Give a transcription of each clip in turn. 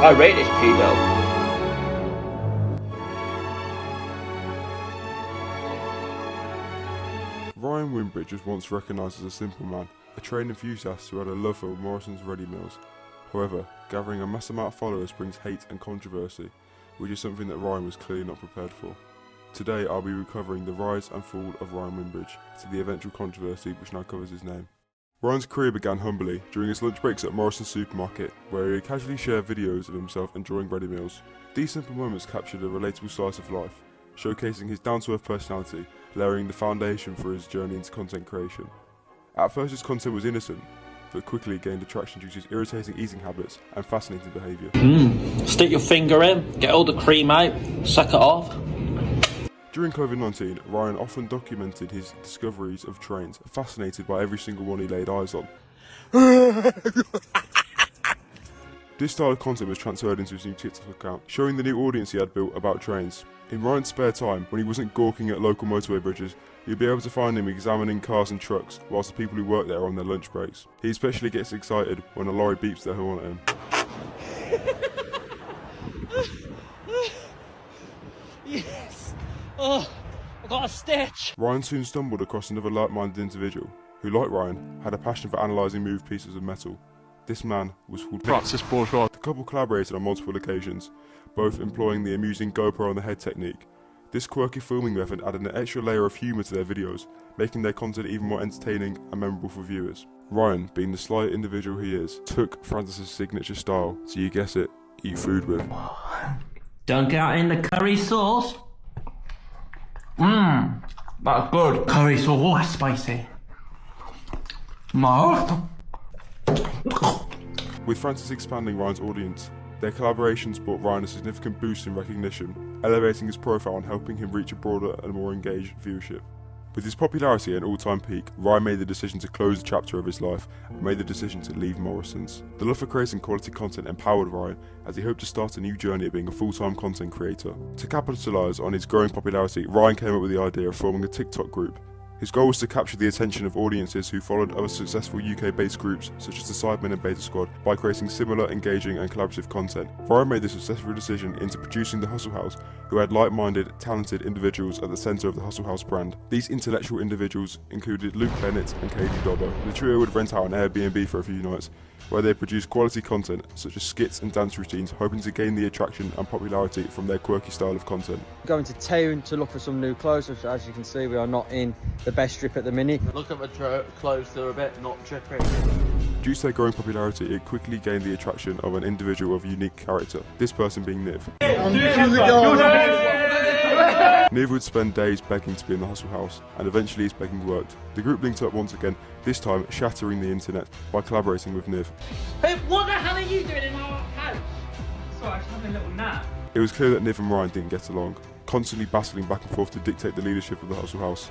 I rate this pedo. Ryan Windridge was once recognised as a simple man, a train enthusiast who had a love for Morrison's ready meals. However, gathering a mass amount of followers brings hate and controversy, which is something that Ryan was clearly not prepared for. Today I'll be recovering the rise and fall of Ryan Windridge to the eventual controversy which now covers his name. Ryan's career began humbly during his lunch breaks at Morrison's supermarket, where he casually shared videos of himself enjoying ready meals. These simple moments captured a relatable slice of life, showcasing his down-to-earth personality, layering the foundation for his journey into content creation. At first his content was innocent, but quickly gained attraction due to his irritating eating habits and fascinating behaviour. Stick your finger in, get all the cream out, suck it off. During COVID-19, Ryan often documented his discoveries of trains, fascinated by every single one he laid eyes on. This style of content was transferred into his new TikTok account, showing the new audience he had built about trains. In Ryan's spare time, when he wasn't gawking at local motorway bridges, you'd be able to find him examining cars and trucks, whilst the people who work there are on their lunch breaks. He especially gets excited when a lorry beeps their horn at him. Yes! Oh, I got a stitch! Ryan soon stumbled across another like-minded individual, who like Ryan, had a passion for analysing moved pieces of metal. This man was called Francis Bourgeois. The couple collaborated on multiple occasions, both employing the amusing GoPro on the head technique. This quirky filming method added an extra layer of humour to their videos, making their content even more entertaining and memorable for viewers. Ryan, being the sly individual he is, took Francis's signature style to, you guess it, eat food with. Dunk out in the curry sauce. That's good. Curry sauce, oh, that's spicy. With Francis expanding Ryan's audience, their collaborations brought Ryan a significant boost in recognition, elevating his profile and helping him reach a broader and more engaged viewership. With his popularity at an all-time peak, Ryan made the decision to close the chapter of his life and made the decision to leave Morrison's. The love for creating quality content empowered Ryan as he hoped to start a new journey of being a full-time content creator. To capitalise on his growing popularity, Ryan came up with the idea of forming a TikTok group. His goal was to capture the attention of audiences who followed other successful UK-based groups such as the Sidemen and Beta Squad by creating similar, engaging and collaborative content. Ryan made the successful decision into producing the Hustle House, who had like-minded, talented individuals at the centre of the Hustle House brand. These intellectual individuals included Luke Bennett and Katie Dobbo. The trio would rent out an Airbnb for a few nights, where they produced quality content such as skits and dance routines, hoping to gain the attraction and popularity from their quirky style of content. Going to town to look for some new clothes, which, as you can see, we are not in the best strip at the minute. Look at the clothes, they're a bit not drippy. Due to their growing popularity, it quickly gained the attraction of an individual of unique character, this person being Niv. Niv would spend days begging to be in the Hustle House, and eventually his begging worked. The group linked up once again, this time shattering the internet by collaborating with Niv. Hey, what the hell are you doing in our house? Sorry, I was having a little nap. It was clear that Niv and Ryan didn't get along, constantly battling back and forth to dictate the leadership of the Hustle House.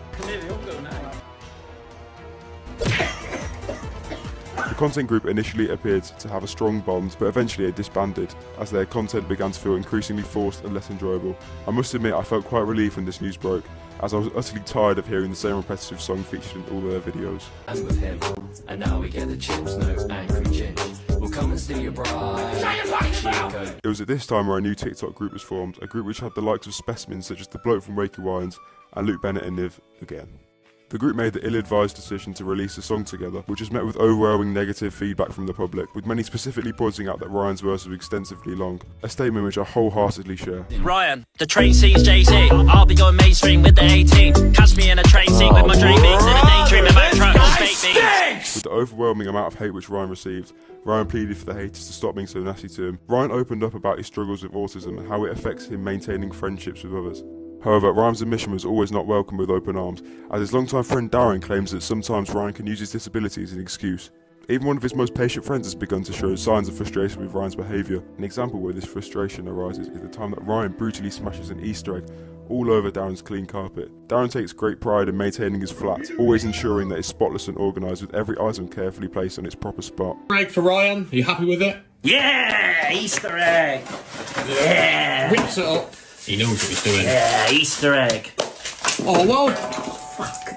The content group initially appeared to have a strong bond, but eventually it disbanded, as their content began to feel increasingly forced and less enjoyable. I must admit I felt quite relieved when this news broke, as I was utterly tired of hearing the same repetitive song featured in all their videos. And with him, and now we get the chips, no angry ginge. We'll come and steal your bride. It was at this time where a new TikTok group was formed, a group which had the likes of specimens such as the bloke from Wakey Wines and Luke Bennett and Niv again. The group made the ill-advised decision to release a song together, which was met with overwhelming negative feedback from the public, with many specifically pointing out that Ryan's verse was extensively long, a statement which I wholeheartedly share. Ryan, the train scene's JC. I'll be going mainstream with the 18. Catch me in a train scene with my dream beats and a daydream about truck and fake beats. With the overwhelming amount of hate which Ryan received, Ryan pleaded for the haters to stop being so nasty to him. Ryan opened up about his struggles with autism and how it affects him maintaining friendships with others. However, Ryan's admission was always not welcomed with open arms, as his longtime friend Darren claims that sometimes Ryan can use his disability as an excuse. Even one of his most patient friends has begun to show signs of frustration with Ryan's behaviour. An example where this frustration arises is the time that Ryan brutally smashes an Easter egg all over Darren's clean carpet. Darren takes great pride in maintaining his flat, always ensuring that it's spotless and organised with every item carefully placed on its proper spot. Egg for Ryan, are you happy with it? Yeah, Easter egg. Yeah. Whips it up. He knows what he's doing. Yeah, Easter egg. Oh, well. Fuck.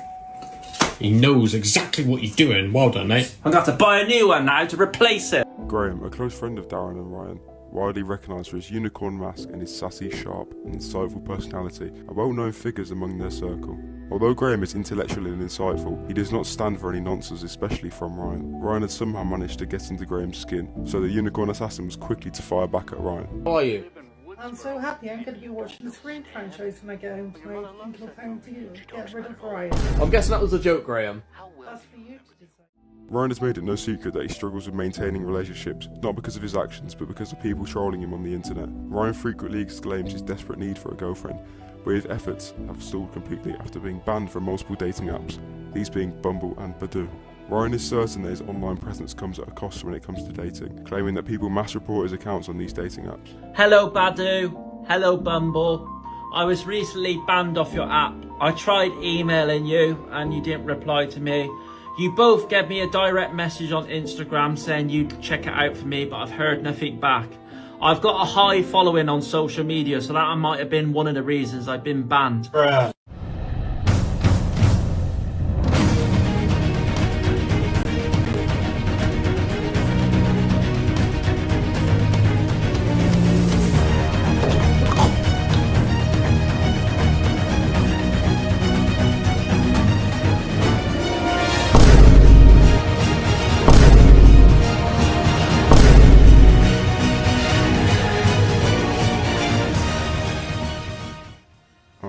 He knows exactly what he's doing. Well done, mate. I'm going to have to buy a new one now to replace it. Graham, a close friend of Darren and Ryan, widely recognised for his unicorn mask and his sassy, sharp and insightful personality, are well-known figures among their circle. Although Graham is intellectual and insightful, he does not stand for any nonsense, especially from Ryan. Ryan had somehow managed to get into Graham's skin, so the unicorn assassin was quickly to fire back at Ryan. How are you? I'm so happy I'm going to be watching the Screen franchise when I get home tonight. Think of home to you. Get rid of Ryan. I'm guessing that was a joke, Graham. That's for you to decide. Ryan has made it no secret that he struggles with maintaining relationships, not because of his actions, but because of people trolling him on the internet. Ryan frequently exclaims his desperate need for a girlfriend, but his efforts have stalled completely after being banned from multiple dating apps, these being Bumble and Badoo. Ryan is certain that his online presence comes at a cost when it comes to dating, claiming that people mass report his accounts on these dating apps. Hello Badoo, hello Bumble. I was recently banned off your app. I tried emailing you and you didn't reply to me. You both gave me a direct message on Instagram saying you'd check it out for me, but I've heard nothing back. I've got a high following on social media, so that might have been one of the reasons I've been banned. Oh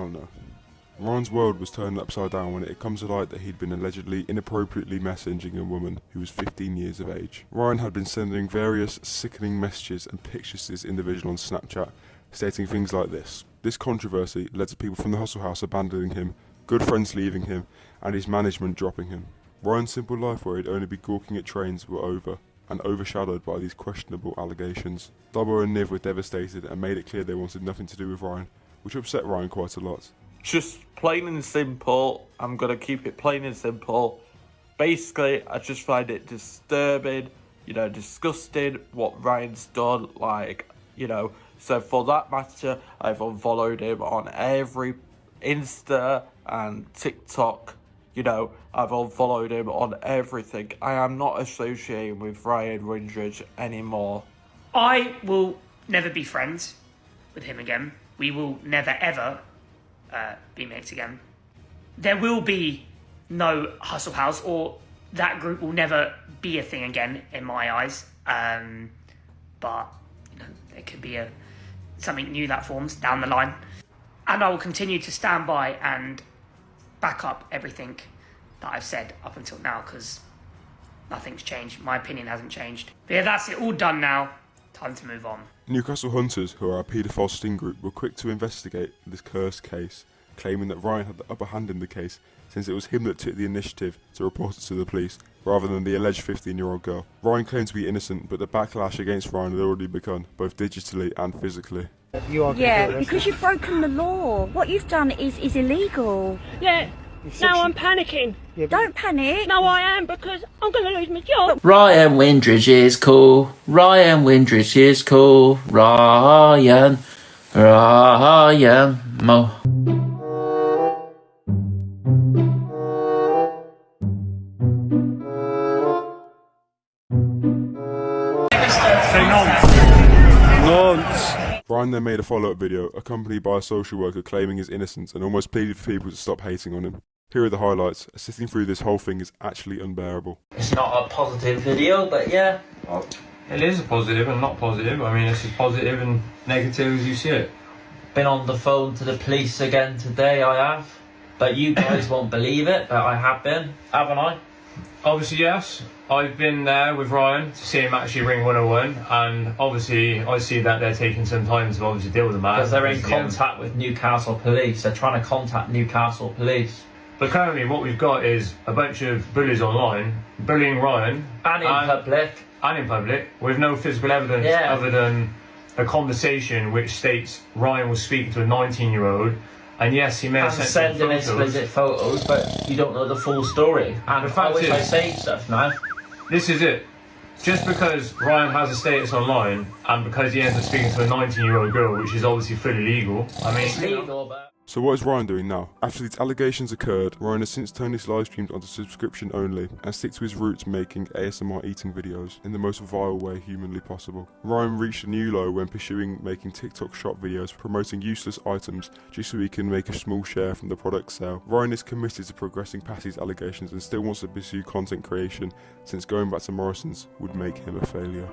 no. Ryan's world was turned upside down when it comes to light that he'd been allegedly inappropriately messaging a woman who was 15 years of age. Ryan had been sending various sickening messages and pictures to this individual on Snapchat, stating things like this. This controversy led to people from the Hustle House abandoning him, good friends leaving him, and his management dropping him. Ryan's simple life where he'd only be gawking at trains were over, and overshadowed by these questionable allegations. Dubbo and Niv were devastated and made it clear they wanted nothing to do with Ryan, which upset Ryan quite a lot. Just plain and simple. I'm going to keep it plain and simple. Basically, I just find it disturbing, disgusting what Ryan's done. So for that matter, I've unfollowed him on every Insta and TikTok. I've unfollowed him on everything. I am not associating with Ryan Windridge anymore. I will never be friends with him again. We will never ever be mates again. There will be no Hustle House, or that group will never be a thing again in my eyes. But there could be something new that forms down the line, and I will continue to stand by and back up everything that I've said up until now, because nothing's changed. My opinion hasn't changed. But yeah, that's it. All done now. Time to move on. Newcastle Hunters, who are a paedophile sting group, were quick to investigate this cursed case, claiming that Ryan had the upper hand in the case since it was him that took the initiative to report it to the police, rather than the alleged 15-year-old girl. Ryan claimed to be innocent, but the backlash against Ryan had already begun, both digitally and physically. Yeah, because you've broken the law. What you've done is illegal. Yeah, now I'm panicking. Don't panic. No, I am, because I'm going to lose my job. Ryan Windridge is cool. Ryan Windridge is cool. Ryan Mo. Ryan then made a follow-up video, accompanied by a social worker claiming his innocence and almost pleaded for people to stop hating on him. Here are the highlights. Sitting through this whole thing is actually unbearable. It's not a positive video, but yeah. It is a positive and not positive. I mean, it's as positive and negative as you see it. Been on the phone to the police again today, I have. But you guys won't believe it, but I have been, haven't I? Obviously, yes. I've been there with Ryan to see him actually ring 101, and obviously I see that they're taking some time to obviously deal with the matter. Because they're in contact with Newcastle police. They're trying to contact Newcastle police. But currently what we've got is a bunch of bullies online bullying Ryan. And in public. And in public, with no physical evidence other than a conversation which states Ryan was speaking to a 19-year-old. And yes, he may have sent them explicit photos, but you don't know the full story. And the fact is, I say stuff now. This is it. Just because Ryan has a status online, and because he ends up speaking to a 19-year-old girl, which is obviously fully legal. I mean, it's legal, but So what is Ryan doing now? After these allegations occurred, Ryan has since turned his live streams onto subscription only and stick to his roots, making ASMR eating videos in the most vile way humanly possible. Ryan reached a new low when pursuing making TikTok shop videos promoting useless items just so he can make a small share from the product sale. Ryan is committed to progressing past these allegations and still wants to pursue content creation, since going back to Morrison's would make him a failure.